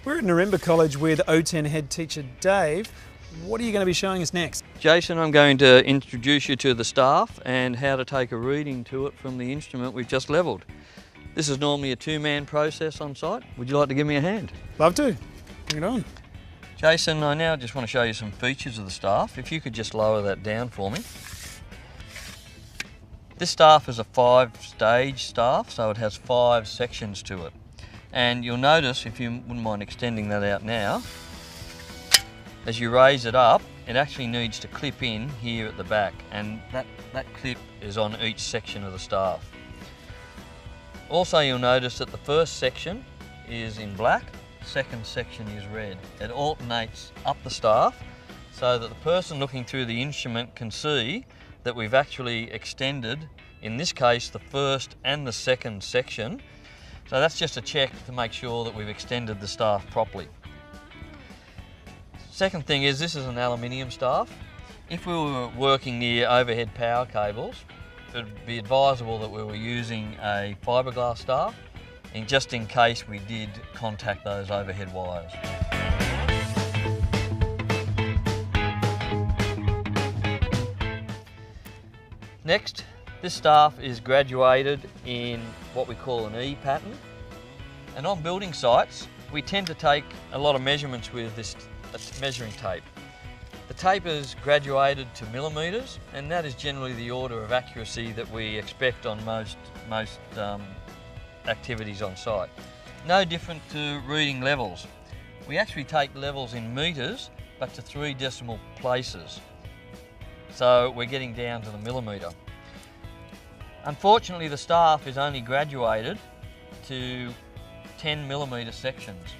We're at Narimba College with oten head teacher Dave. What are you going to be showing us next? Jason, I'm going to introduce you to the staff and how to take a reading to it from the instrument we've just levelled. This is normally a two-man process on site. Would you like to give me a hand? Love to. Bring it on. Jason, I now just want to show you some features of the staff. If you could just lower that down for me. This staff is a 5-stage staff, so it has 5 sections to it. And you'll notice, if you wouldn't mind extending that out now, as you raise it up, it actually needs to clip in here at the back, and that clip is on each section of the staff. Also, you'll notice that the first section is in black, second section is red. It alternates up the staff so that the person looking through the instrument can see that we've actually extended, in this case, the first and the second section. So that's just a check to make sure that we've extended the staff properly. Second thing is, this is an aluminium staff. If we were working near overhead power cables, it would be advisable that we were using a fiberglass staff, and just in case we did contact those overhead wires. Next, this staff is graduated in what we call an E pattern. And on building sites, we tend to take a lot of measurements with this measuring tape. The tape is graduated to millimetres, and that is generally the order of accuracy that we expect on most activities on site. No different to reading levels. We actually take levels in metres, but to 3 decimal places. So we're getting down to the millimetre. Unfortunately, the staff is only graduated to 10mm sections.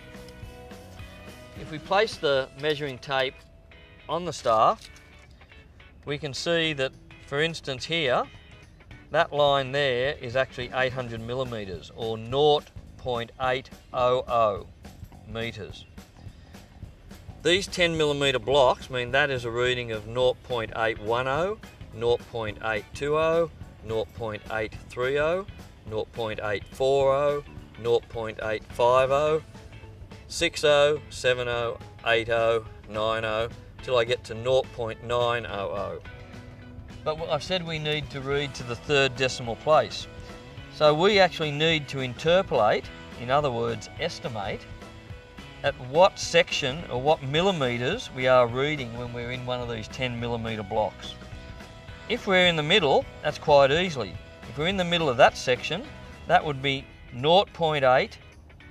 If we place the measuring tape on the staff, we can see that, for instance here, that line there is actually 800mm, or 0.800 metres. These 10mm blocks mean that is a reading of 0.810, 0.820, 0.830, 0.840, 0.850, 60, 70, 80, 90, till I get to 0.900. But I've said we need to read to the 3rd decimal place. So we actually need to interpolate, in other words, estimate, at what section or what millimetres we are reading when we're in one of these 10mm blocks. If we're in the middle, that's quite easily. If we're in the middle of that section, that would be 0.8,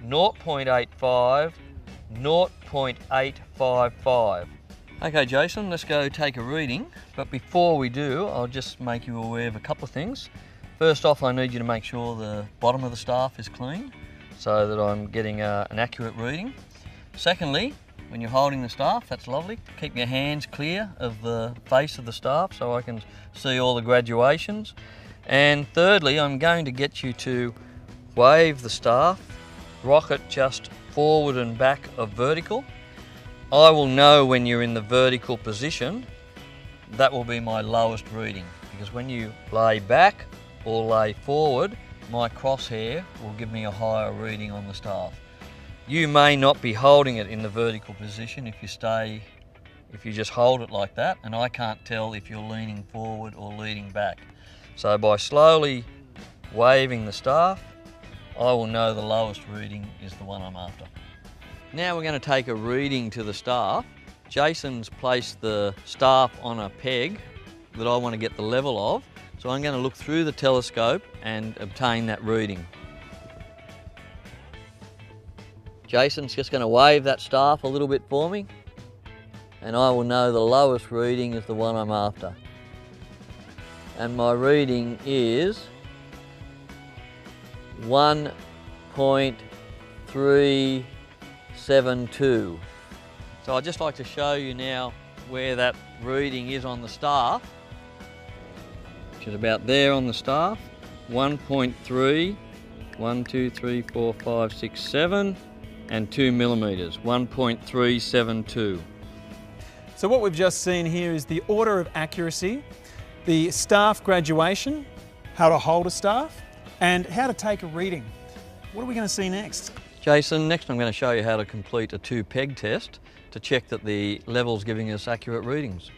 0.85, 0.855. Okay, Jason, let's go take a reading. But before we do, I'll just make you aware of a couple of things. First off, I need you to make sure the bottom of the staff is clean so that I'm getting an accurate reading. Secondly, when you're holding the staff, that's lovely. Keep your hands clear of the face of the staff so I can see all the graduations. And thirdly, I'm going to get you to wave the staff, rock it just forward and back of vertical. I will know when you're in the vertical position. That will be my lowest reading, because when you lay back or lay forward, my crosshair will give me a higher reading on the staff. You may not be holding it in the vertical position if you just hold it like that, and I can't tell if you're leaning forward or leaning back. So by slowly waving the staff, I will know the lowest reading is the one I'm after. Now we're going to take a reading to the staff. Jason's placed the staff on a peg that I want to get the level of, so I'm going to look through the telescope and obtain that reading. Jason's just going to wave that staff a little bit for me, and I will know the lowest reading is the one I'm after. And my reading is 1.372. So I'd just like to show you now where that reading is on the staff, which is about there on the staff. 1.3, 1, 2, 3, 4, 5, 6, 7. And 2mm, 1.372. So what we've just seen here is the order of accuracy, the staff graduation, how to hold a staff, and how to take a reading. What are we going to see next? Jason, next I'm going to show you how to complete a 2-peg test to check that the level's giving us accurate readings.